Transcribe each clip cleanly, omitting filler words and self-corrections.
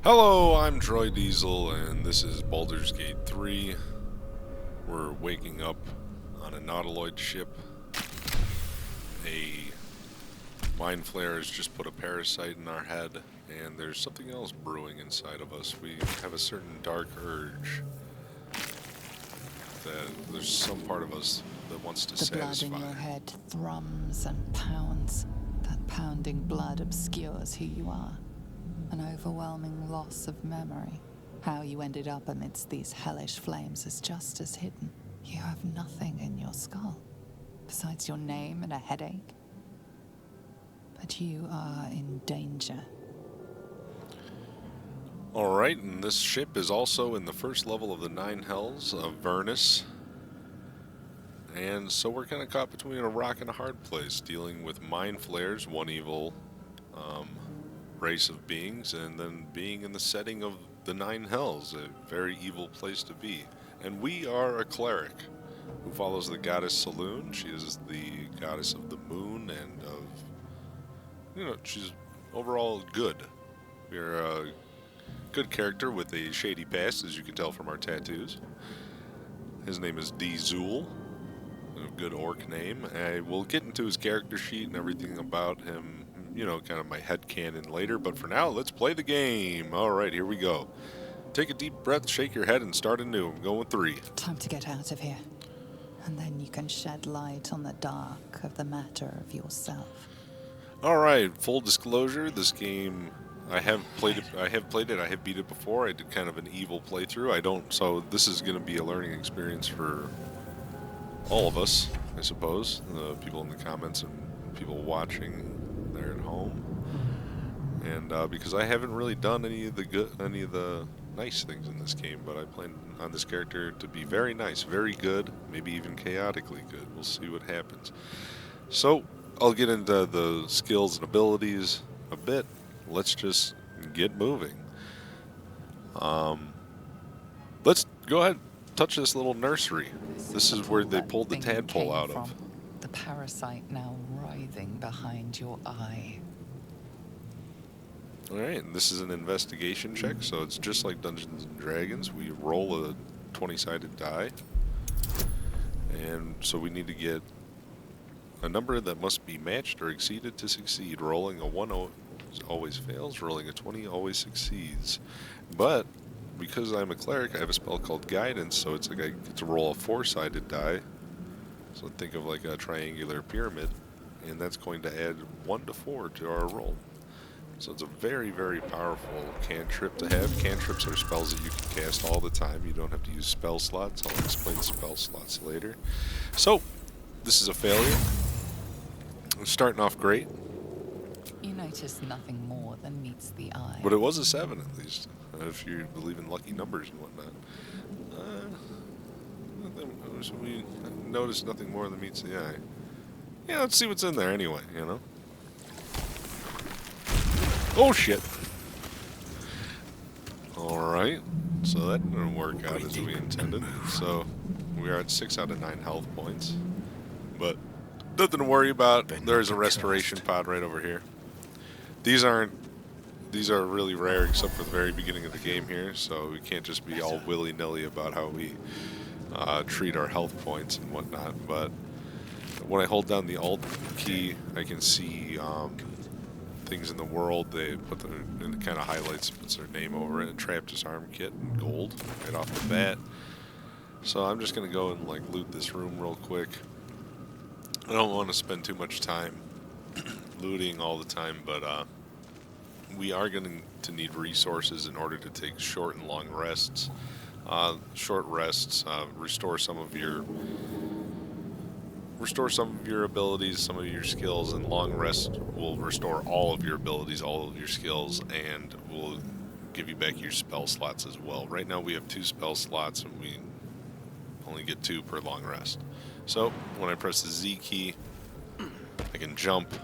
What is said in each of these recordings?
Hello, I'm Dee'zool, and this is Baldur's Gate 3. We're waking up on a nautiloid ship. A Mindflayer has just put a parasite in our head, and there's something else brewing inside of us. We have a certain dark urge that there's some part of us that wants to satisfy. The blood in your head thrums and pounds. That pounding blood obscures who you are. An overwhelming loss of memory. How you ended up amidst these hellish flames is just as hidden. You have nothing in your skull, besides your name and a headache. But you are in danger. Alright, and this ship is also in the first level of the 9 Hells of Vernus. And so we're kind of caught between a rock and a hard place, dealing with Mindflayers, one evil race of beings, and then being in the setting of the 9 Hells, a very evil place to be. And we are a cleric who follows the goddess Selune. She is the goddess of the moon and of, she's overall good. We're a good character with a shady past, as you can tell from our tattoos. His name is Dee'zool, a good orc name. I will get into his character sheet and everything about him, kind of my headcanon later, but for now, let's play the game. Alright, here we go. Take a deep breath, shake your head, and start anew. I'm going 3. Time to get out of here. And then you can shed light on the dark of the matter of yourself. Alright, full disclosure, this game, I have played it, I have beat it before. I did kind of an evil playthrough. So this is going to be a learning experience for all of us, I suppose. The people in the comments and people watching there at home. And because I haven't really done any of the nice things in this game, but I plan on this character to be very nice, very good, maybe even chaotically good. We'll see what happens. So I'll get into the skills and abilities a bit. Let's just get moving. Let's go ahead and touch this little nursery. This is where they pulled the tadpole out of. The parasite now writhing behind your eye. Alright, and this is an investigation check, so it's just like Dungeons & Dragons. We roll a 20-sided die, and so we need to get a number that must be matched or exceeded to succeed. Rolling a 1 always fails, rolling a 20 always succeeds. But because I'm a cleric, I have a spell called Guidance, so it's like I get to roll a 4-sided die. So think of like a triangular pyramid, and that's going to add 1 to 4 to our roll. So it's a very, very powerful cantrip to have. Cantrips are spells that you can cast all the time. You don't have to use spell slots. I'll explain spell slots later. So, this is a failure. We're starting off great. You notice nothing more than meets the eye. But it was a 7 at least, if you believe in lucky numbers and whatnot. We noticed nothing more than meets the eye. Yeah, let's see what's in there anyway, Oh shit! Alright, so that didn't work out as we intended. So, we are at 6 out of 9 health points. But, nothing to worry about. There's a restoration pod right over here. These are really rare except for the very beginning of the game here, so we can't just be all willy-nilly about how we treat our health points and whatnot. But when I hold down the Alt key, I can see things in the world. They put and it kind of highlights, puts their name over it. Trap disarm kit in gold right off the bat. So I'm just gonna go and like loot this room real quick. I don't want to spend too much time looting all the time, but we are going to need resources in order to take short and long rests. Short rests restore some of your abilities, some of your skills, and long rest will restore all of your abilities, all of your skills, and will give you back your spell slots as well. Right now we have 2 spell slots, and we only get 2 per long rest. So when I press the Z key, I can jump.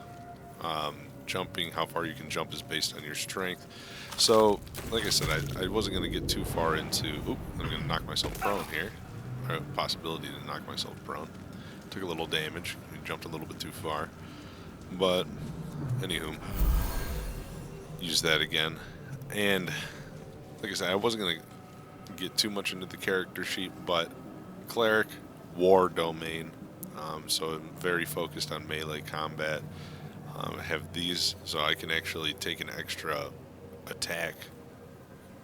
Jumping, how far you can jump is based on your strength. So, like I said, I wasn't going to get too far into... Oop, I'm going to knock myself prone here. Or a possibility to knock myself prone. Took a little damage. Jumped a little bit too far. But, anywho, use that again. And like I said, I wasn't going to get too much into the character sheet, but Cleric, War Domain, so I'm very focused on melee combat. I have these so I can actually take an extra attack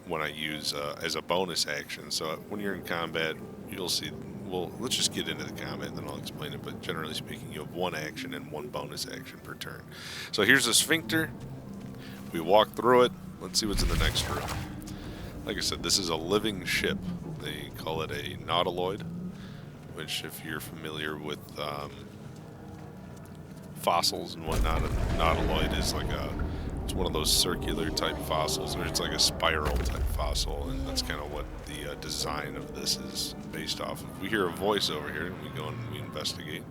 when I use as a bonus action. So when you're in combat, you'll see. Well, let's just get into the combat and then I'll explain it. But generally speaking, you have one action and one bonus action per turn. So here's the sphincter. We walk through it. Let's see what's in the next room. Like I said, this is a living ship. They call it a nautiloid, which, if you're familiar with fossils and whatnot, a nautiloid is like it's one of those circular type fossils, or it's like a spiral type fossil, and that's kind of what the design of this is based off of. We hear a voice over here, and we go and we investigate.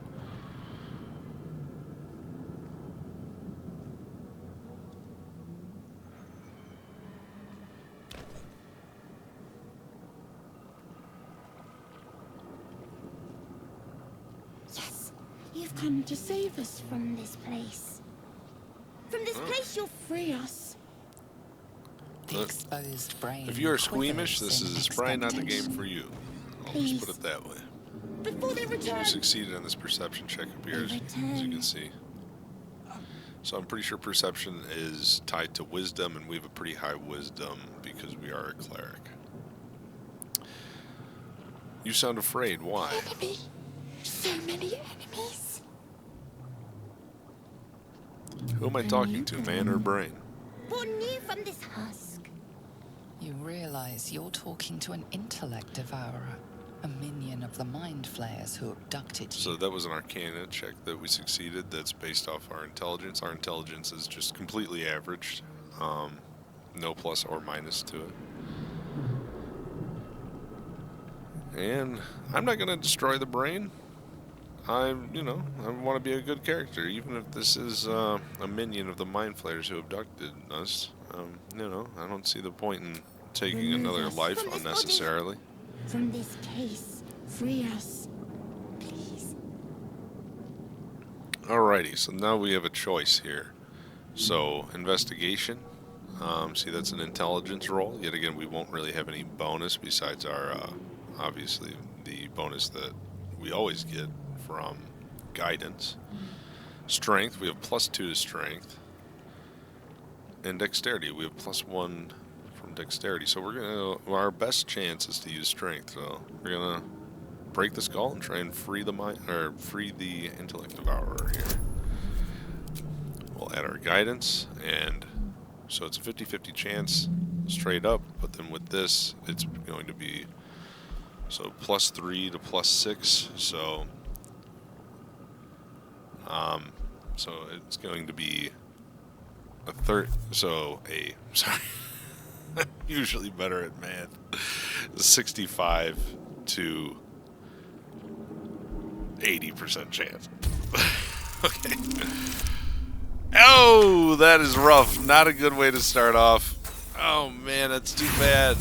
Yes, you've come to save us from this place. From this place, you'll free us. The exposed brain. If you are squeamish, quivers this in is probably not the game expectation. for you. I'll just put it that way. Before they You return. succeeded on this perception check up here, as you can see. So I'm pretty sure perception is tied to wisdom, and we have a pretty high wisdom because we are a cleric. You sound afraid. Why? Enemy. So many enemies. Who am I talking to, man or brain? Born new from this husk. You realize you're talking to an intellect devourer, a minion of the Mindflayers who abducted you. So that was an Arcana check that we succeeded. That's based off our intelligence. Our intelligence is just completely averaged. No plus or minus to it. And I'm not going to destroy the brain. I want to be a good character, even if this is a minion of the Mindflayers who abducted us. I don't see the point in taking another life unnecessarily. From this case, free us, please. Alrighty, so now we have a choice here. So, investigation. See, that's an intelligence roll. Yet again, we won't really have any bonus besides our, obviously, the bonus that we always get from guidance. Strength, we have +2 to strength. And dexterity, we have +1 from dexterity. So our best chance is to use strength. So we're gonna break the skull and try and free the intellect devourer here. We'll add our guidance, and so it's a 50-50 chance straight up, but then with this it's going to be +3 to +6, so it's going to be usually better at math, 65 to 80% chance. Okay. Oh, that is rough. Not a good way to start off. Oh man, that's too bad.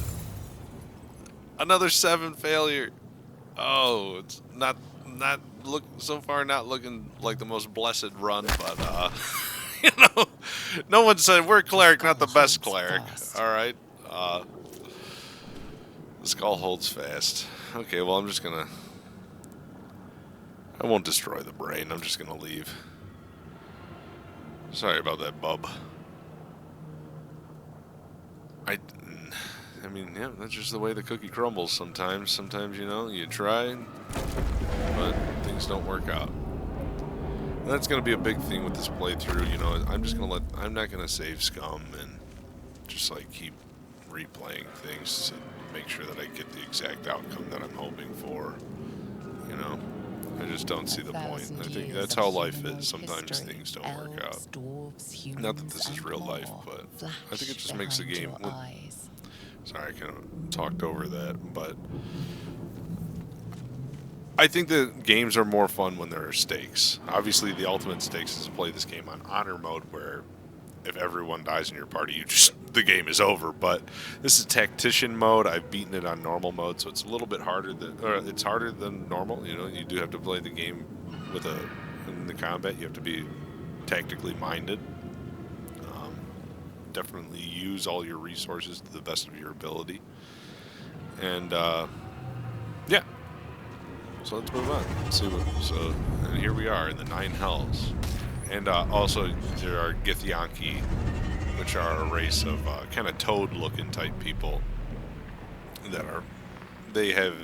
Another 7 failure. Oh, it's not looking like the most blessed run, but no one said we're a cleric, not the best cleric. All right. The skull holds fast. Okay, well I won't destroy the brain. I'm just gonna leave. Sorry about that, bub. I mean, yeah, that's just the way the cookie crumbles sometimes. Sometimes, you try, but things don't work out. And that's going to be a big thing with this playthrough, I'm not going to save scum and just, keep replaying things to make sure that I get the exact outcome that I'm hoping for, I just don't see the point. I think that's how life is. Sometimes things don't work out. Not that this is real life, but I think it just makes the game... Sorry, I kind of talked over that, but I think the games are more fun when there are stakes. Obviously, the ultimate stakes is to play this game on honor mode, where if everyone dies in your party, the game is over. But this is tactician mode. I've beaten it on normal mode, so it's a little bit harder it's harder than normal. You do have to play the game in the combat. You have to be tactically minded. definitely use all your resources to the best of your ability. And yeah, so let's move on. Let's see what. So and here we are in the 9 hells, and also there are Githyanki, which are a race of kind of toad-looking type people that are. They have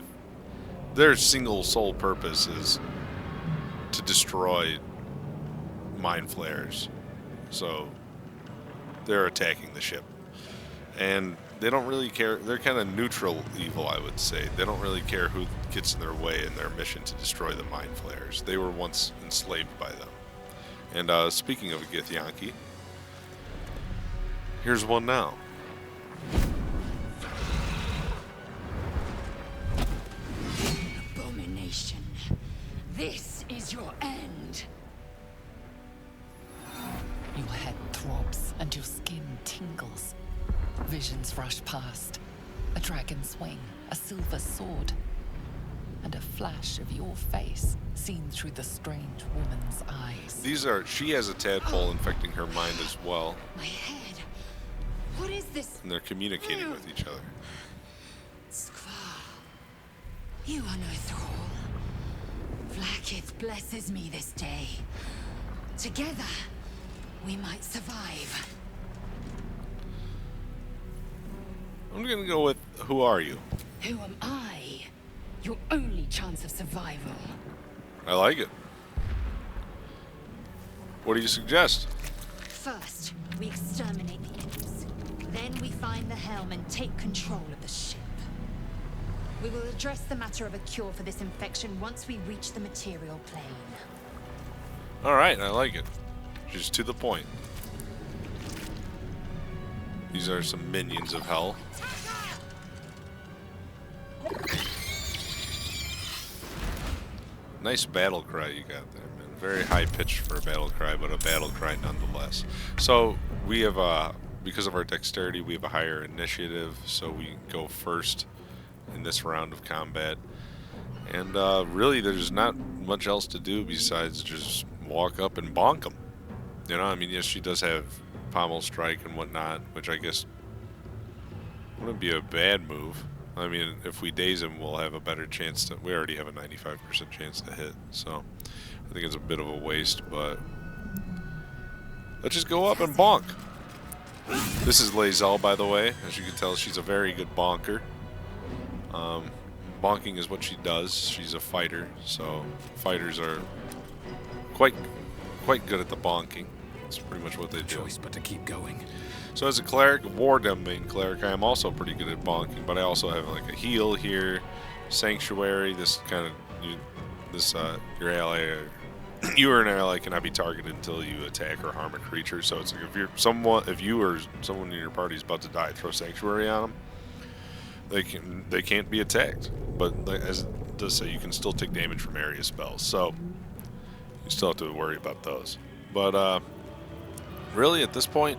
their single sole purpose is to destroy Mindflayers. So they're attacking the ship, and they don't really care. They're kind of neutral evil, I would say. They don't really care who gets in their way in their mission to destroy the Mindflayers. They were once enslaved by them. And speaking of a Githyanki, here's one now. Abomination. This is your end. Your head throbs and your skin tingles. Visions rush past. A dragon's wing, a silver sword, and a flash of your face seen through the strange woman's eyes. She has a tadpole infecting her mind as well. My head. What is this? And they're communicating with each other. Skvar. You are no thrall. Vlaakith blesses me this day. Together, we might survive. I'm gonna go with, who are you? Who am I? Your only chance of survival. I like it. What do you suggest? First, we exterminate the imps. Then we find the helm and take control of the ship. We will address the matter of a cure for this infection once we reach the material plane. Alright, I like it. Just to the point. These are some minions of hell. Nice battle cry you got there, man. Very high pitched for a battle cry, but a battle cry nonetheless. So we have, because of our dexterity, we have a higher initiative, so we go first in this round of combat. And really, there's not much else to do besides just walk up and bonk them. You know, I mean, yes, she does have pommel strike and whatnot, which I guess wouldn't be a bad move. I mean, if we daze him, we'll have a better chance to... We already have a 95% chance to hit, so I think it's a bit of a waste, but let's just go up and bonk. This is Lae'zel, by the way. As you can tell, she's a very good bonker. Bonking is what she does. She's a fighter, so fighters are quite good at the bonking. That's pretty much what they do. Choice but to keep going. So as a cleric, war domain cleric, I am also pretty good at bonking, but I also have like a heal here, sanctuary. This kind of your ally, you or an ally cannot be targeted until you attack or harm a creature. So it's like if you or someone in your party is about to die, throw sanctuary on them. They can't be attacked, but as it does say, you can still take damage from area spells. So you still have to worry about those. But really, at this point,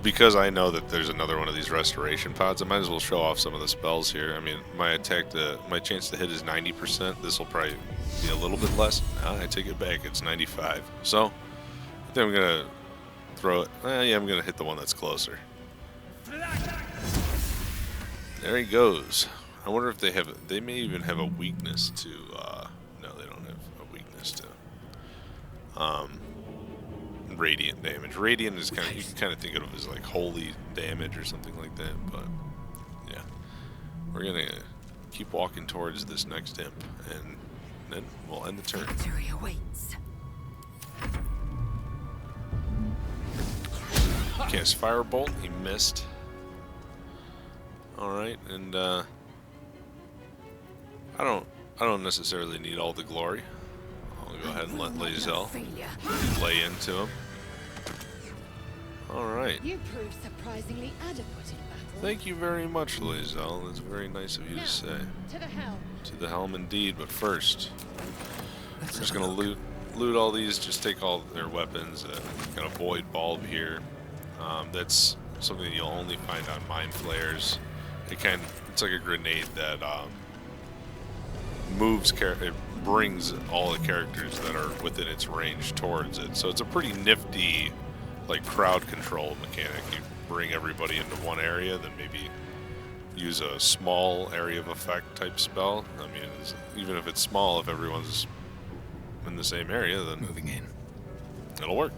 because I know that there's another one of these restoration pods, I might as well show off some of the spells here. I mean, my chance to hit is 90%. This will probably be a little bit less. I take it back. It's 95. So I think I'm gonna throw it. Yeah, I'm gonna hit the one that's closer. There he goes. I wonder if they may even have a weakness to. No, they don't have a weakness to. Radiant damage. Radiant is kind of, you can kind of think of it as like holy damage or something like that, but yeah. We're gonna keep walking towards this next imp, and then we'll end the turn. Victory awaits. Cast Firebolt, he missed. Alright, and I don't necessarily need all the glory. I'll go ahead and let Lae'zel lay into him. Alright. You proved surprisingly adequate in battle. Thank you very much, Lae'zel. That's very nice of you to say. To the helm. To the helm indeed, but first, I'm just going to loot all these, just take all their weapons. Got a void bulb here. That's something that you'll only find on Mindflayers. It's like a grenade that it brings all the characters that are within its range towards it. So it's a pretty nifty like crowd control mechanic. You bring everybody into one area, then maybe use a small area of effect type spell. I mean, even if it's small, if everyone's in the same area, then Moving in. it'll work.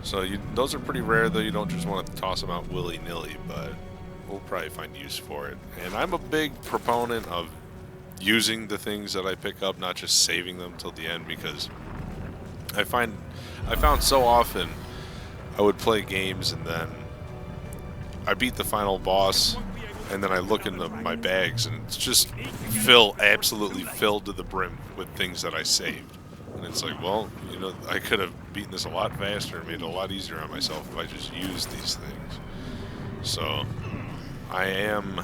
So those are pretty rare, though. You don't just want to toss them out willy-nilly, but we'll probably find use for it. And I'm a big proponent of using the things that I pick up, not just saving them till the end, because I found so often I would play games and then I beat the final boss, and then I look in my bags and it's just absolutely filled to the brim with things that I saved. And it's like, well, you know, I could have beaten this a lot faster and made it a lot easier on myself if I just used these things. So, I am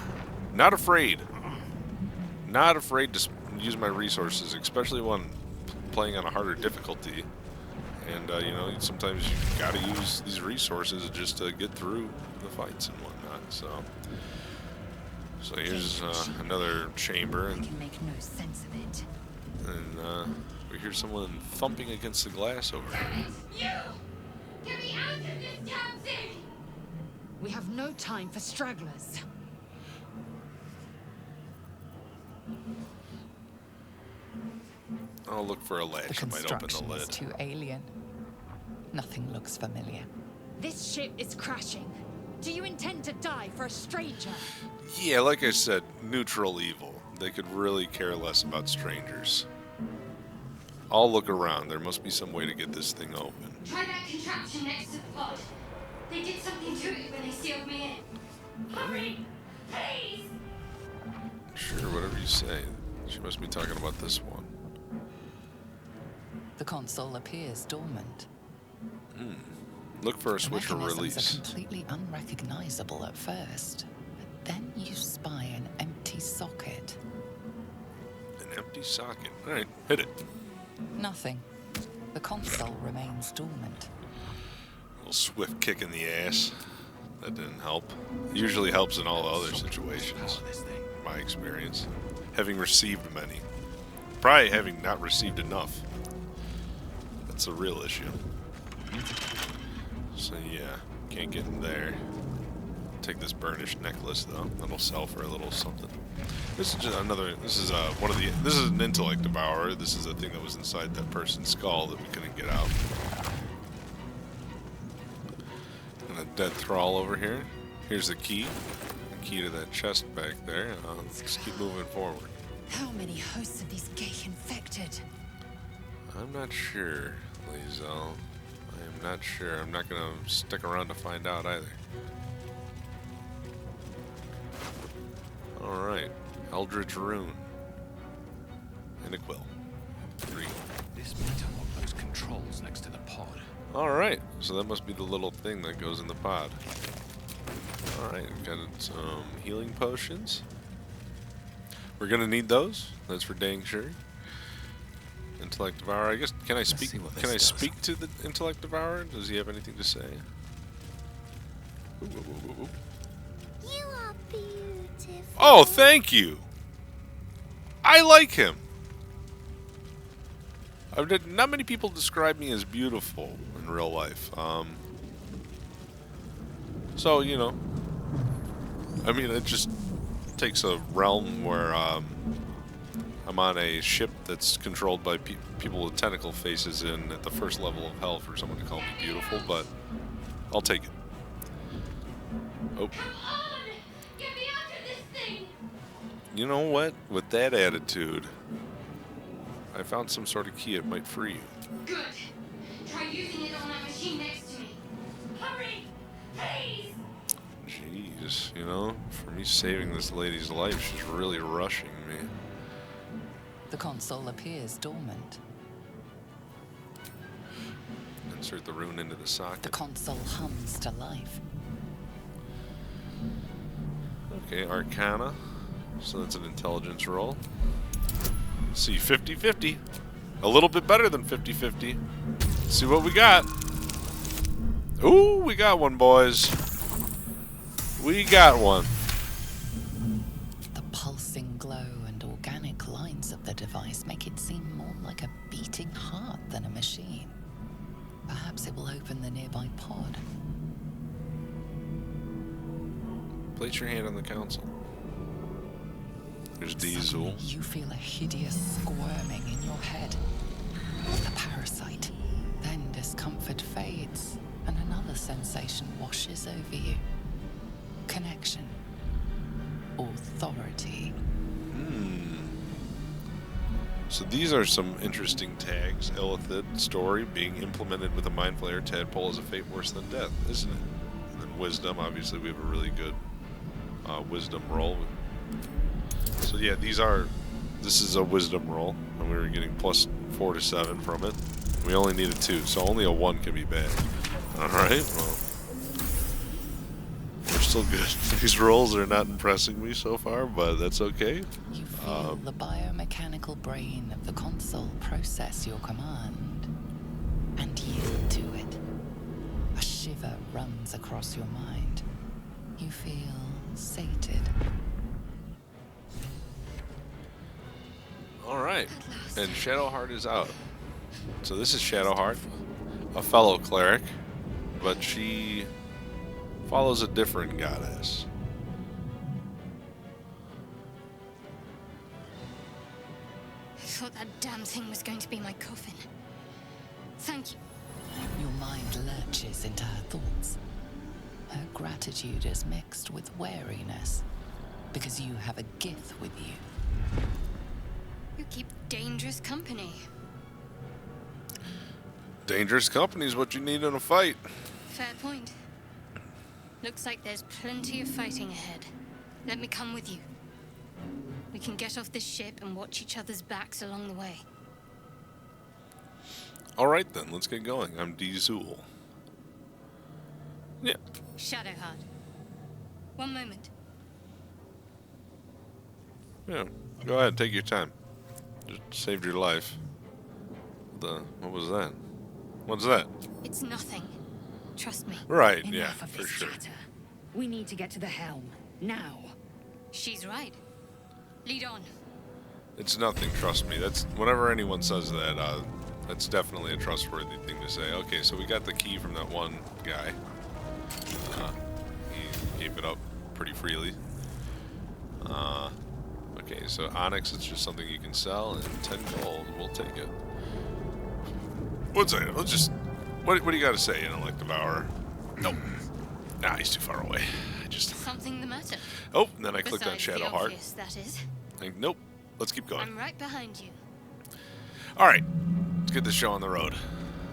not afraid to use my resources, especially when playing on a harder difficulty. And, you know, sometimes you gotta use these resources just to get through the fights and whatnot, so here's another chamber, and I can make no sense of it. we hear someone thumping against the glass over there. You! Get me out of this damn thing! We have no time for stragglers. I'll look for a The latch that might open the construction is lid. too alien. Nothing looks familiar. This ship is crashing. Do you intend to die for a stranger? Yeah, like I said, neutral evil. They could really care less about strangers. I'll look around. There must be some way to get this thing open. Try that contraption next to the pod. They did something to it when they sealed me in. Hurry! Please! Sure, whatever you say. She must be talking about this one. The console appears dormant. Look for a The switch or mechanisms release. are completely unrecognizable at first, but then you spy an empty socket. An empty socket. Alright, hit it. Nothing. The console remains dormant. A little swift kick in the ass. That didn't help. It usually helps in all other situations, This thing. my experience. Having received many. Probably having not received enough. That's a real issue. So yeah, can't get in there. Take this burnished necklace though. That'll sell for a little something. This is just another. This is one of the. This is an intellect devourer. This is a thing that was inside that person's skull that we couldn't get out. And a dead thrall over here. Here's the key. The key to that chest back there. Let's keep moving forward. How many hosts of these gay infected? I'm not sure, Lazel. I am not sure. I'm not gonna stick around to find out either. Alright. Eldritch Rune. And a quill. 3. This might unlock those controls next to the pod. Alright. So that must be the little thing that goes in the pod. Alright, we've got some healing potions. We're gonna need those. That's for dang sure. Intellect Devourer. I guess can I speak see what can this I does. speak to the Intellect Devourer? Does he have anything to say? Ooh, ooh, ooh, ooh. You are beautiful. Oh, thank you. I like him. Not many people describe me as beautiful in real life. So, you know, I mean, it just takes a realm where I'm on a ship that's controlled by people with tentacle faces in at the first level of hell for someone to call me beautiful, but I'll take it. Oh. Come on! Get me out of this thing! You know what? With that attitude, I found some sort of key. It might free you. Good. Try using it on that machine next to me. Hurry! Please! Jeez, you know, for me saving this lady's life, she's really rushing me. The console appears dormant. Insert the rune into the The socket. console hums to life. Okay, Arcana. So that's an intelligence roll. Let's see, 50-50. A little bit better than 50-50. See what we got. Ooh, we got one, boys. We got one. The pulsing glow and organic lines of the device make it seem more like a beating heart than a machine. Perhaps it will open the nearby pod. Place your hand on the console. There's Dee'zool. Suddenly, you feel a hideous squirming in your head. A parasite. Then discomfort fades, and another sensation washes over you. Connection. Authority. So these are some interesting tags. Illithid story being implemented with a Mindflayer tadpole is a fate worse than death, isn't it? And then wisdom. Obviously, we have a really good wisdom roll. So yeah, this is a wisdom roll, and we were getting plus 4 to 7 from it. We only needed 2, so only a 1 can be bad. Alright, well, we're still good. These rolls are not impressing me so far, but that's okay. You feel the biomechanical brain of the console process your command and yield to it. A shiver runs across your mind. You feel sated. Alright, and Shadowheart is out. So this is Shadowheart, a fellow cleric, but she follows a different goddess. I thought that damn thing was going to be my coffin. Thank you. Your mind lurches into her thoughts. Her gratitude is mixed with wariness, because you have a Gith with you. You keep dangerous company. Dangerous company is what you need in a fight. Fair point. Looks like there's plenty of fighting ahead. Let me come with you. We can get off this ship and watch each other's backs along the way. Alright then, let's get going. I'm Dee'zool. Yeah. Shadowheart. One moment. Yeah. Go ahead, take your time. Just saved your life. What was that? What's that? It's nothing. Trust me. Right, Enough yeah, of for this sure. chatter. We need to get to the helm. Now. She's right. Lead on. It's nothing, trust me. That's whenever anyone says that, that's definitely a trustworthy thing to say. Okay, so we got the key from that one guy. He gave it up pretty freely. Okay, so Onyx is just something you can sell, and 10 gold, we'll take it. What's that? Let's just... What do you got to say, you know, like Devourer? Nope. Nah, he's too far away. Something the matter? Oh, and then I clicked on Besides the Shadowheart. obvious, that is. Nope. Let's keep going. I'm right behind you. Alright, let's get this show on the road.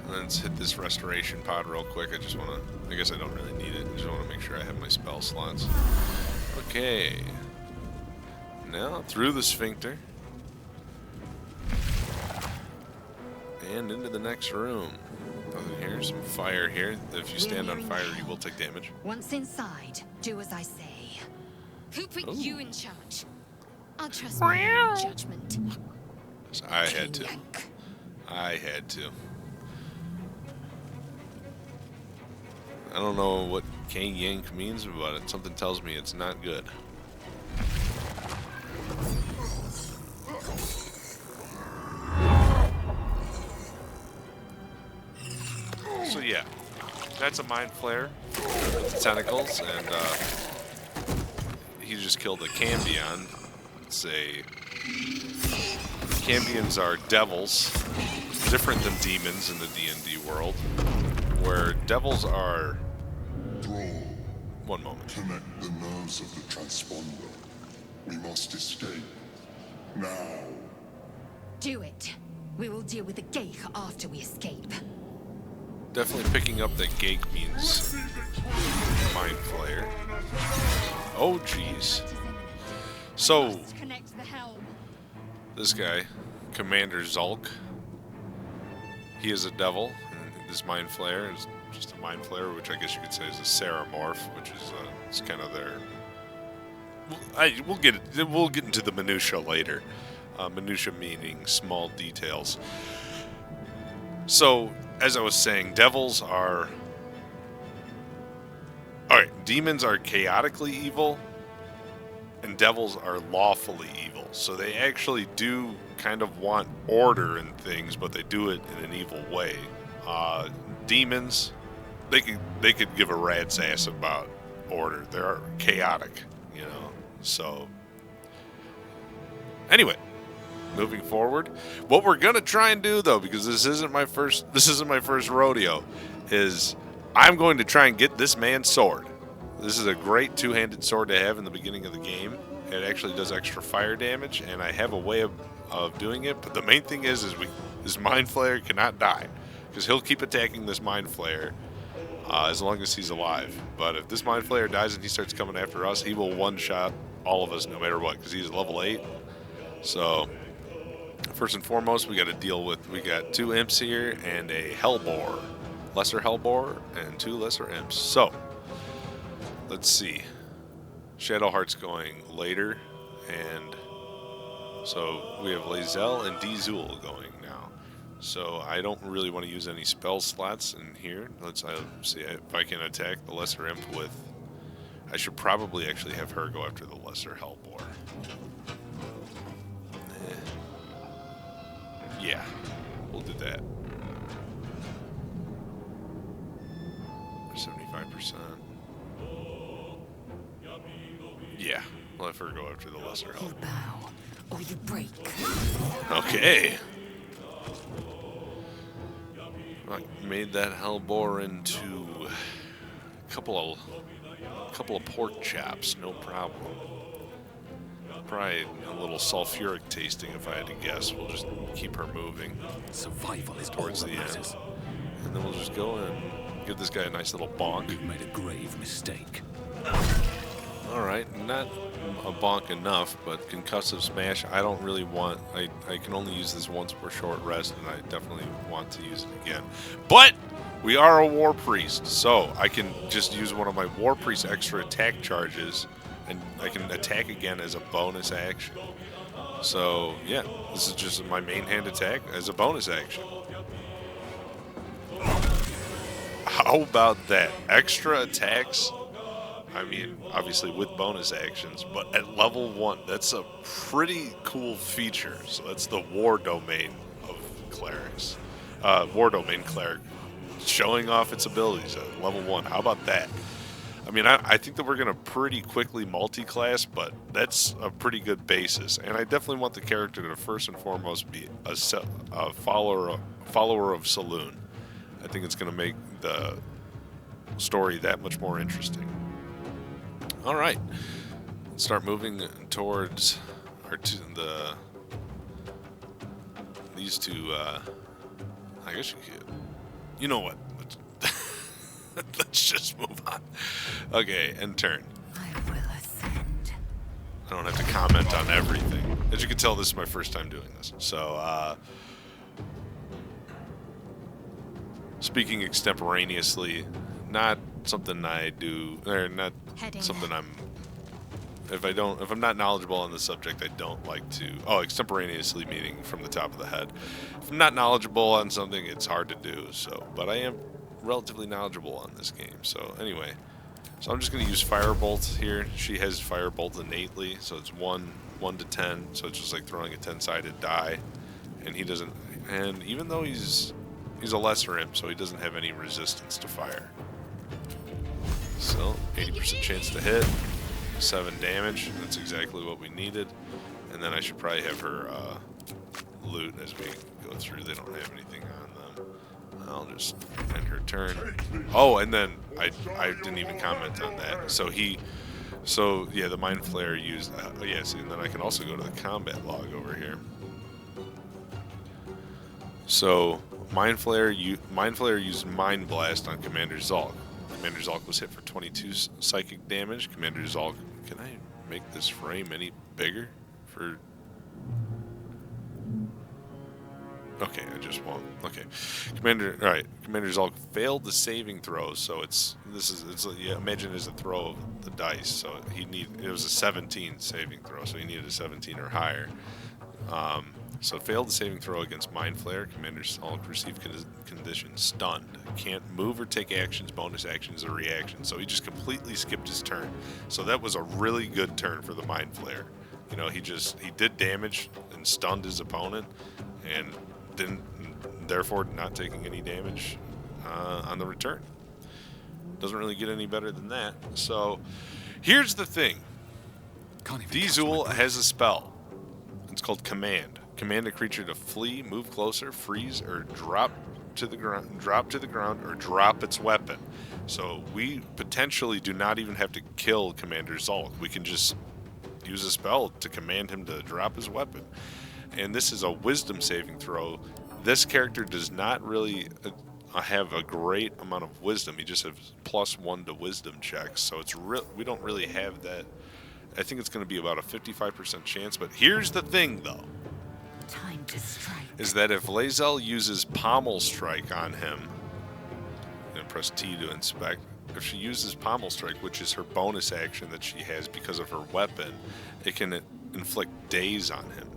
And then let's hit this restoration pod real quick. I just want to... I guess I don't really need it. I just want to make sure I have my spell slots. Okay. Now, through the sphincter. And into the next room. Nothing here. Some fire here. If you stand on fire, you will take damage. Once inside, do as I say. Who put Ooh. you in charge? I'll trust my own judgment. So I had to. Yank. I had to. I don't know what King Yank means, but something tells me it's not good. So yeah, that's a Mindflayer with the tentacles, and he just killed a Cambion. It's a... Cambions are devils, different than demons in the D&D world, where devils are... One moment. Connect the nerves of the transponder. We must escape. Now. Do it. We will deal with the Geich after we escape. Definitely picking up that Gake means Mindflayer. Oh, jeez. So, Connect the helm. this guy, Commander Zulk, he is a devil, and this Mindflayer is just a Mindflayer, which I guess you could say is a Ceramorph, which is it's kind of their... We'll get into the minutia later. Minutia meaning small details. So, as I was saying, devils are... Alright, demons are chaotically evil, and devils are lawfully evil. So they actually do kind of want order in things, but they do it in an evil way. Demons, they could give a rat's ass about order. They're chaotic, you know. So anyway, moving forward, what we're gonna try and do though, because this isn't my first rodeo, is I'm going to try and get this man's sword. This is a great two-handed sword to have in the beginning of the game. It actually does extra fire damage, and I have a way of doing it. But the main thing is this Mindflayer cannot die, because he'll keep attacking this Mindflayer as long as he's alive. But if this Mindflayer dies and he starts coming after us, he will one-shot all of us no matter what, because he's level 8. So first and foremost, we got 2 imps here and a Hellboar, lesser Hellboar, and 2 lesser imps. So let's see. Shadowheart's going later, and so we have Lae'zel and Dee'zool going now. So I don't really want to use any spell slots in here. Let's see if I can attack the lesser imp with. I should probably actually have her go after the lesser Hellboar. Yeah, we'll do that. 75%. Yeah, we'll have her go after the lesser Hellboar. You bow, or you break. Okay. I made that Hellboar into a couple of pork chops, no problem. Probably a little sulfuric tasting if I had to guess. We'll just keep her moving. Survival is towards all the that end. matters. And then we'll just go and give this guy a nice little bonk. You've made a grave mistake. Alright, not a bonk enough, but concussive smash, I don't really want. I can only use this once per short rest, and I definitely want to use it again. But we are a war priest, so I can just use one of my war priest extra attack charges, and I can attack again as a bonus action. So yeah, this is just my main hand attack as a bonus action. How about that? Extra attacks? I mean, obviously with bonus actions, but at level 1, that's a pretty cool feature. So that's the War Domain of Clerics. War Domain Cleric showing off its abilities at level 1. How about that? I mean, I think that we're going to pretty quickly multi-class, but that's a pretty good basis. And I definitely want the character to first and foremost be a follower of Selune. I think it's going to make the story that much more interesting. All right, let's start moving towards these two. I guess you could. You know what? Let's just move on. Okay, and turn. I will ascend. I don't have to comment on everything. As you can tell, this is my first time doing this. So, speaking extemporaneously, not something I do, or not something I'm. If I'm not knowledgeable on the subject, I don't like to. Oh, extemporaneously meaning from the top of the head. If I'm not knowledgeable on something, it's hard to do. So, but I am relatively knowledgeable on this game. So anyway, so I'm just going to use Firebolt here. She has Firebolt innately, so it's 1 to 10. So it's just like throwing a 10-sided die, and he doesn't. And even though he's a lesser imp, so he doesn't have any resistance to fire. So 80% chance to hit, 7 damage. That's exactly what we needed. And then I should probably have her loot as we go through. They don't have anything on them. I'll just end her turn. Oh, and then I didn't even comment on that. So yeah, the Mindflayer used. Yes, and then I can also go to the combat log over here. So Mindflayer used Mind Blast on Commander Zulk. Commander Zulk was hit for 22 psychic damage. Commander Zulk, can I make this frame any bigger? Okay, I just won't. Okay, Commander Zulk failed the saving throw, so it's yeah, imagine as a throw of the dice. So it was a 17 saving throw, so he needed a 17 or higher. So failed the saving throw against Mindflayer. Commander Zulk received condition stunned. Can't move or take actions, bonus actions, or reactions. So he just completely skipped his turn. So that was a really good turn for the Mindflayer. You know, he did damage and stunned his opponent, and therefore not taking any damage on the return. Doesn't really get any better than that. So here's the thing. Dee'zool has a spell. It's called Command. Command a creature to flee, move closer, freeze, or drop to the ground, or drop its weapon. So we potentially do not even have to kill Commander Zulk. We can just use a spell to command him to drop his weapon. And this is a wisdom saving throw. This character does not really have a great amount of wisdom. He just has +1 to wisdom checks, so it's we don't really have that. I think it's going to be about a 55% chance. But here's the thing, though, Time to strike. is that if Lae'zel uses Pommel Strike on him, and press T to inspect, if she uses Pommel Strike, which is her bonus action that she has because of her weapon, it can inflict daze on him.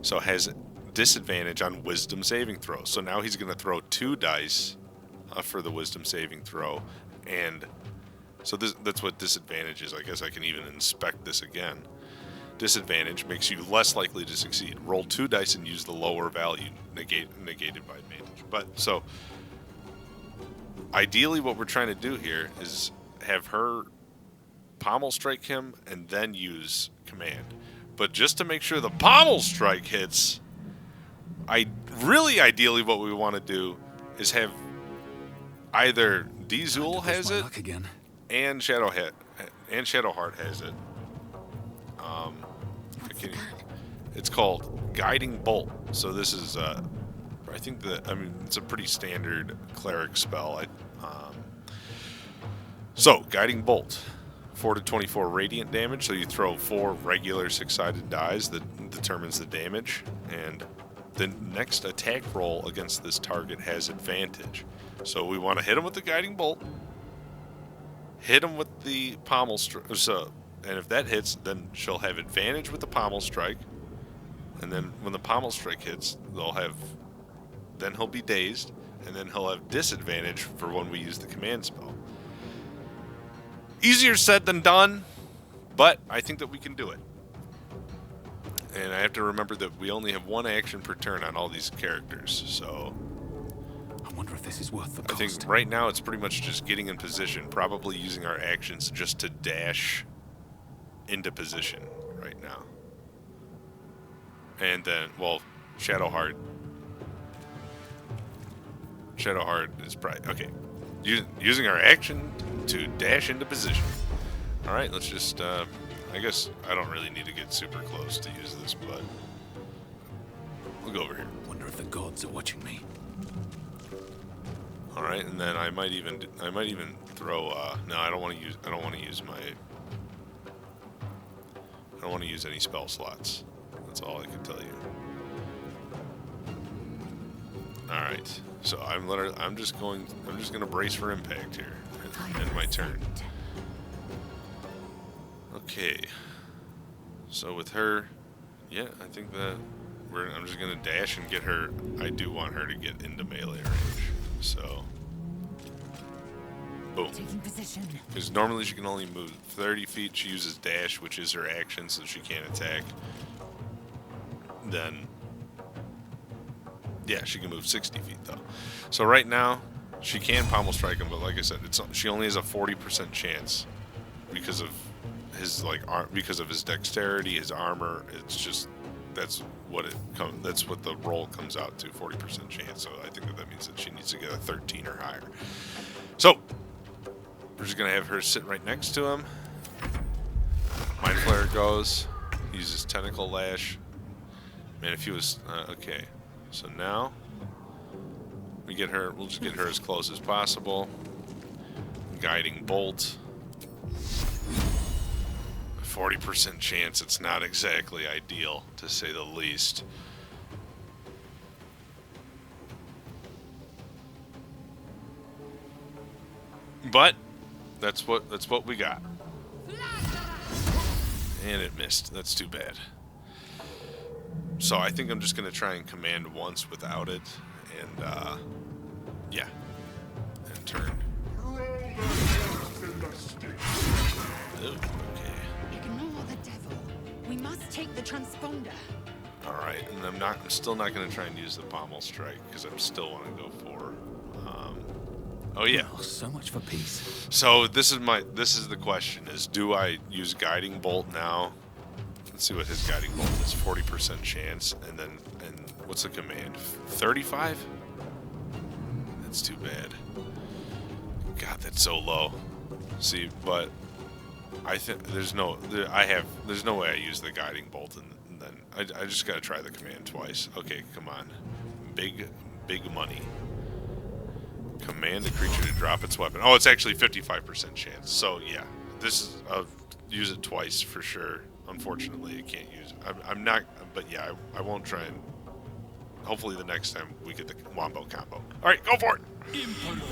So it has disadvantage on wisdom saving throws. So now he's going to throw 2 dice for the wisdom saving throw, and so that's what disadvantage is. I guess I can even inspect this again. Disadvantage makes you less likely to succeed. Roll 2 dice and use the lower value, negated by advantage. But so ideally what we're trying to do here is have her Pommel Strike him and then use Command. But just to make sure the Pommel Strike hits, ideally what we want to do is have either Dee'zool has it and Shadowheart has it. It's called Guiding Bolt. So this is it's a pretty standard cleric spell. So Guiding Bolt, 4 to 24 radiant damage. So you throw 4 regular 6-sided dice that determines the damage, and the next attack roll against this target has advantage. So we want to hit him with the Guiding Bolt, hit him with the Pommel Strike. And if that hits, then she'll have advantage with the Pommel Strike. And then when the Pommel Strike hits, then he'll be dazed, and then he'll have disadvantage for when we use the command spell. Easier said than done, but I think that we can do it. And I have to remember that we only have 1 action per turn on all these characters, so I wonder if this is worth the cost. I think right now it's pretty much just getting in position, probably using our actions just to dash into position right now. And then, well, Shadowheart is probably okay. Using our action to dash into position. All right, let's just. I guess I don't really need to get super close to use this, but we'll go over here. Wonder if the gods are watching me. All right, and then I might even throw. No, I don't want to use any spell slots. That's all I can tell you. All right, so I'm just gonna brace for impact here. End my turn. Okay. So with her, yeah, I think that I'm just gonna dash and get her. I do want her to get into melee range. So, boom. Because normally she can only move 30 feet. She uses dash, which is her action, so she can't attack. Then, yeah, she can move 60 feet though. So right now, she can Pommel Strike him, but like I said, she only has a 40% chance because of his because of his dexterity, his armor. It's just that's what the roll comes out to, 40% chance. So I think that means that she needs to get a 13 or higher. So we're just gonna have her sit right next to him. Mindflayer goes, uses Tentacle Lash. Man, if he was okay. So now we get her. We'll just get her as close as possible. Guiding Bolt. 40% chance. It's not exactly ideal, to say the least. But that's what we got. And it missed. That's too bad. So I think I'm just going to try and command once without it, and yeah, and turn. Oh, okay. Ignore the devil. We must take the transponder. Alright, and I'm still not going to try and use the pommel strike, because I still want to go for... oh yeah. Oh, so much for peace. So this is the question, is do I use Guiding Bolt now? Let's see what his Guiding Bolt is. 40% chance, and what's the command? 35? That's too bad. God, that's so low. See, but I think there's no way I use the Guiding Bolt, and then I just gotta try the command twice. Okay, come on, big money. Command a creature to drop its weapon. Oh, it's actually 55% chance. So yeah, this is use it twice for sure. Unfortunately, I can't use it. I'm not, but yeah, I won't try and. Hopefully, the next time we get the wombo combo. All right, go for it.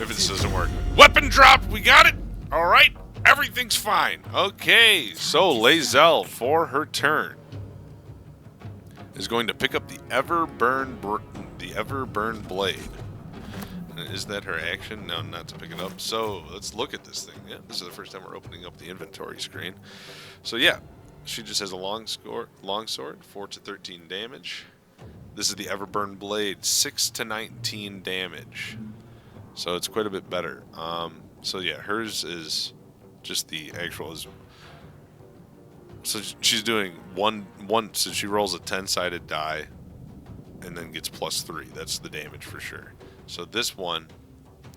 If this doesn't work, weapon drop. We got it. All right, everything's fine. Okay, so Lae'zel for her turn is going to pick up the Everburn blade. Is that her action? No, not to pick it up. So let's look at this thing. Yeah, this is the first time we're opening up the inventory screen. So yeah, she just has a longsword, 4 to 13 damage. This is the Everburn blade, 6 to 19 damage. So it's quite a bit better. So yeah, hers is just the actual. So she's doing one. So she rolls a 10-sided die, and then gets +3. That's the damage for sure. So this one,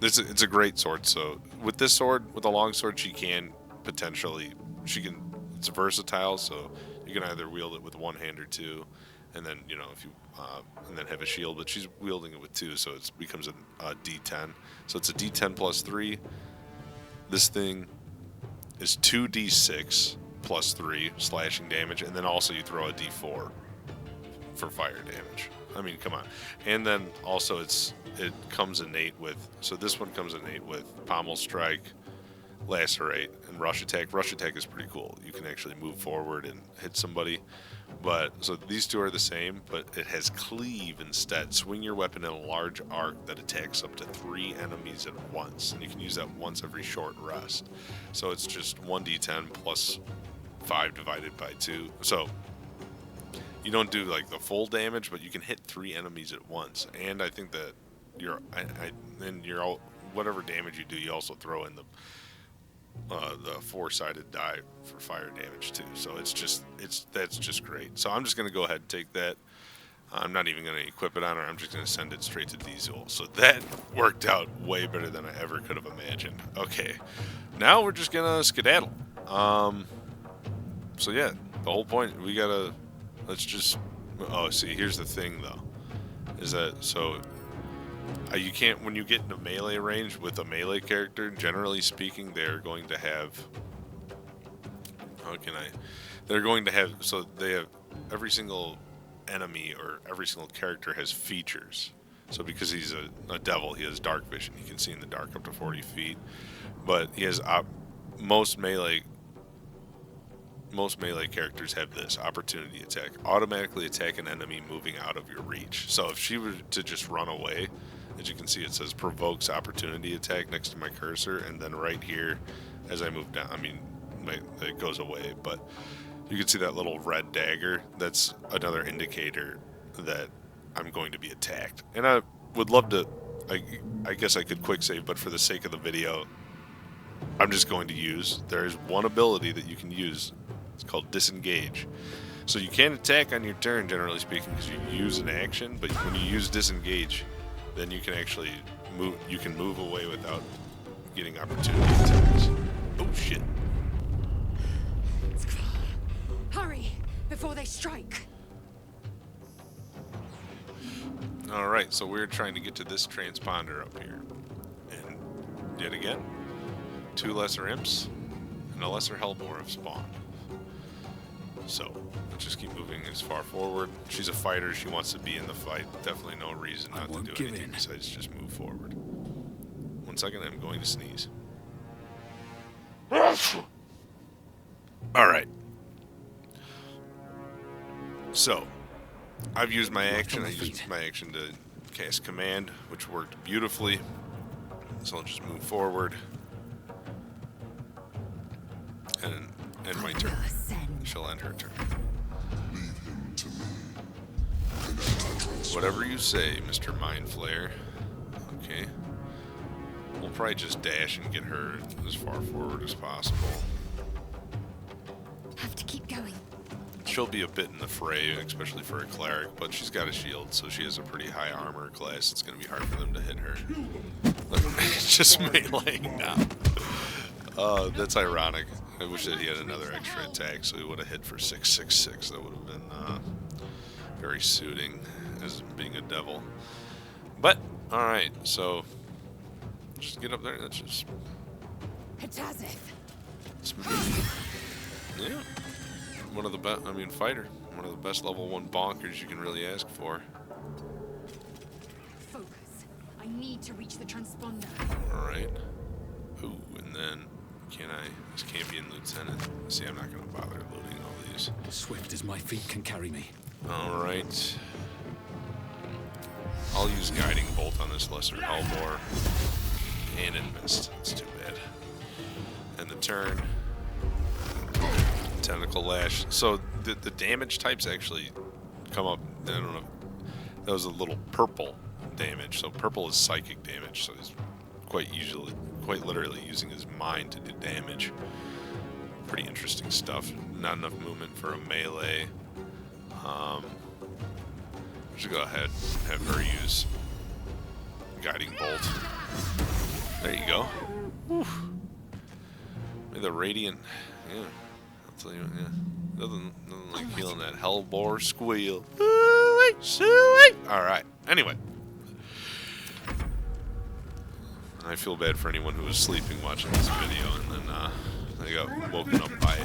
it's a great sword. So with this sword, with a long sword, she can potentially, it's versatile. So you can either wield it with one hand or two, and then if you and then have a shield. But she's wielding it with two, so it becomes a D10. So it's a D10 +3. This thing is 2d6 +3 slashing damage, and then also you throw a D4 for fire damage. I mean, come on. And then also it comes innate with, so this one comes innate with Pommel Strike, Lacerate, and Rush Attack. Rush Attack is pretty cool. You can actually move forward and hit somebody. But, so these two are the same, but it has Cleave instead. Swing your weapon in a large arc that attacks up to 3 enemies at once. And you can use that once every short rest. So it's just 1d10 plus 5 divided by 2. So you don't do like the full damage, but you can hit 3 enemies at once. And I think that whatever damage you do, you also throw in the 4-sided die for fire damage too. So that's just great. So I'm just gonna go ahead and take that. I'm not even gonna equip it on her. I'm just gonna send it straight to Dee'zool. So that worked out way better than I ever could have imagined. Okay, now we're just gonna skedaddle. So yeah, the whole point, let's just, see, here's the thing though, is that, so, you can't, when you get into melee range with a melee character, generally speaking, they're going to have, so they have, every single enemy or every single character has features. So because he's a devil, he has dark vision. He can see in the dark up to 40 feet. But he has, most melee characters have this opportunity attack. Automatically attack an enemy moving out of your reach. So if she were to just run away, as you can see, it says provokes opportunity attack next to my cursor, and then right here, as I move down, it goes away, but you can see that little red dagger. That's another indicator that I'm going to be attacked. And I would love to, I guess I could quick save, but for the sake of the video, I'm just going to use, there is one ability that you can use. It's called Disengage. So you can attack on your turn, generally speaking, because you use an action, but when you use Disengage, then you can actually move, you can move away without getting opportunity attacks. Oh shit. Hurry, before they strike. Alright, so we're trying to get to this transponder up here. And yet again, 2 lesser imps and a lesser hellbore have spawned. So, let's just keep moving as far forward. She's a fighter, she wants to be in the fight. Definitely no reason not to do anything besides just move forward. 1 second, I'm going to sneeze. Alright. So, I've used my action. I used my action to cast command, which worked beautifully. So I'll just move forward. And end my turn. She'll end her turn. Leave him to me. Whatever you say, Mr. Mindflayer. Okay. We'll probably just dash and get her as far forward as possible. Have to keep going. She'll be a bit in the fray, especially for a cleric, but she's got a shield, so she has a pretty high armor class. It's going to be hard for them to hit her. Look, just meleeing now. That's ironic. I wish that he had another extra attack, so he would have hit for 666. That would have been very suiting as being a devil. But, alright, so just get up there. That's just... Yeah. One of the best, fighter. One of the best level 1 bonkers you can really ask for. Focus. I need to reach the transponder. Alright. Ooh, and then, this Campion Lieutenant. See, I'm not going to bother looting all these. Swift as my feet can carry me. Alright. I'll use Guiding Bolt on this Lesser Hellbore. And it missed. It's too bad. And the turn. Tentacle Lash. So the damage types actually come up. I don't know. That was a little purple damage. So purple is psychic damage. So he's quite literally using his mind to do damage. Pretty interesting stuff. Not enough movement for a melee. Should go ahead and have her use Guiding Bolt. There you go. Whew. The Radiant. Yeah. I'll tell you, yeah. Nothing like feeling that hellbore squeal. Alright. Anyway. I feel bad for anyone who was sleeping watching this video and then they got woken up by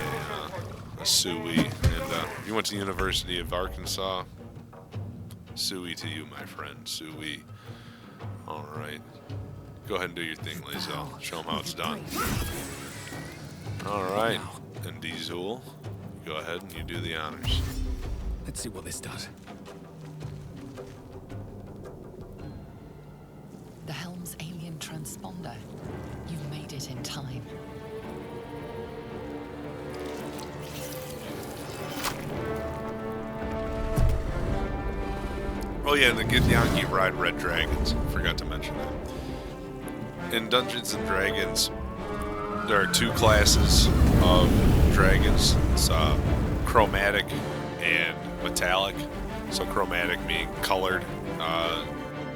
a Sui. And if you went to the University of Arkansas, Sui to you, my friend. Sui. Alright. Go ahead and do your thing, Lae'zel. Show them how it's done. Alright. And Dee'zool, go ahead and you do the honors. Let's see what this does. The Helm's alien transponder. You made it in time. Oh yeah, and the Githyanki ride red dragons. Forgot to mention that. In Dungeons and Dragons, there are 2 classes of dragons. It's chromatic and metallic. So chromatic meaning colored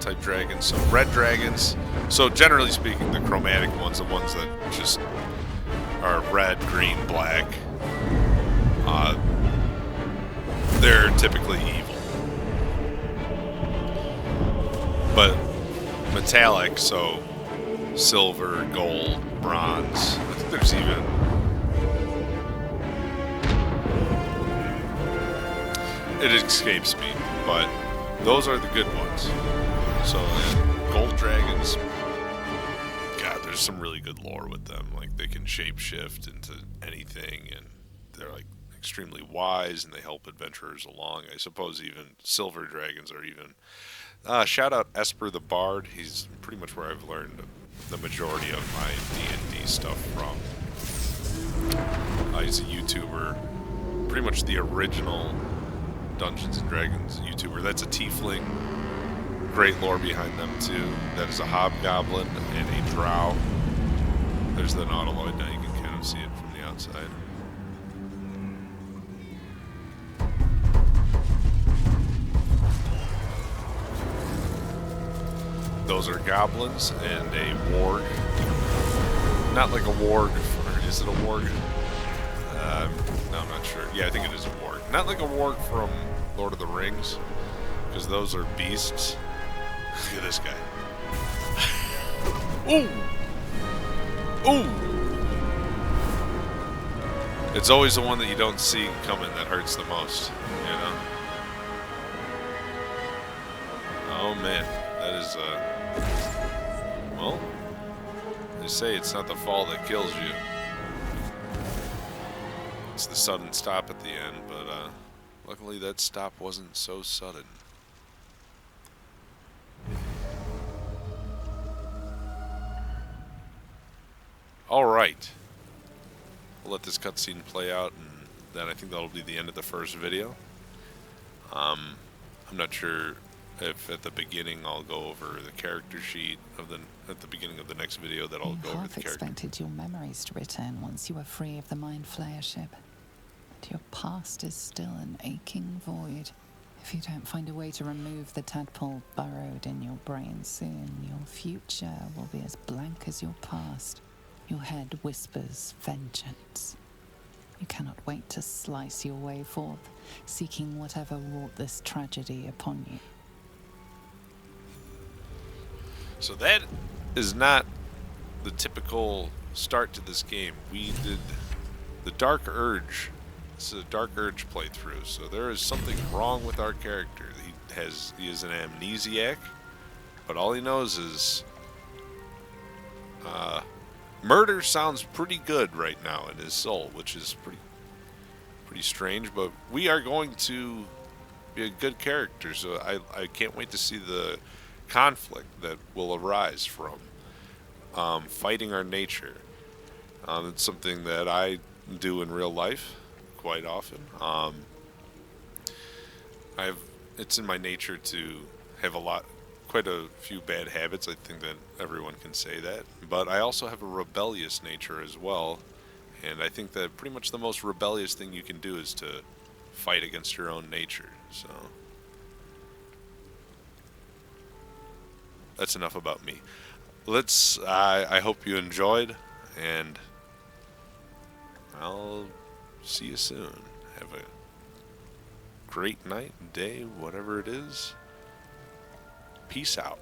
type dragons. So red dragons. So generally speaking, the chromatic ones, the ones that just are red, green, black, they're typically evil. But metallic, so silver, gold, bronze. I think there's even... It escapes me, but those are the good ones. So, gold dragons... God, there's some really good lore with them. Like, they can shapeshift into anything, and they're, like, extremely wise, and they help adventurers along. I suppose even silver dragons are even... shout out Esper the Bard. He's pretty much where I've learned the majority of my D&D stuff from. He's a YouTuber, pretty much the original Dungeons and Dragons YouTuber. That's a tiefling. Great lore behind them too. That is a hobgoblin and a drow. There's the nautiloid. Now you can kind of see it from the outside. Those are goblins and a warg. Not like a warg. Or is it a warg? No, I'm not sure. Yeah, I think it is a warg. Not like a warg from Lord of the Rings, because those are beasts. Look at this guy. Ooh! Ooh! It's always the one that you don't see coming that hurts the most, you know? Oh man, that is, well, they say it's not the fall that kills you. It's the sudden stop at the end, but, luckily that stop wasn't so sudden. Alright. We'll let this cutscene play out, and then I think that'll be the end of the first video. I'm not sure if at the beginning I'll go over the character sheet of the at the beginning of the next video that I'll You go over half the character. expected your memories to return once you were free of the Mindflayer ship. But your past is still an aching void. If you don't find a way to remove the tadpole burrowed in your brain soon, your future will be as blank as your past. Your head whispers vengeance. You cannot wait to slice your way forth, seeking whatever wrought this tragedy upon you. So that is not the typical start to this game. We did the Dark Urge. This is a Dark Urge playthrough, so there is something wrong with our character. He is an amnesiac, but all he knows is murder sounds pretty good right now in his soul, which is pretty strange, but we are going to be a good character, so I can't wait to see the conflict that will arise from fighting our nature. It's something that I do in real life quite often. It's in my nature to have quite a few bad habits. I think that everyone can say that, but I also have a rebellious nature as well, and I think that pretty much the most rebellious thing you can do is to fight against your own nature. So that's enough about me. I hope you enjoyed, and I'll see you soon. Have a great night, day, whatever it is. Peace out.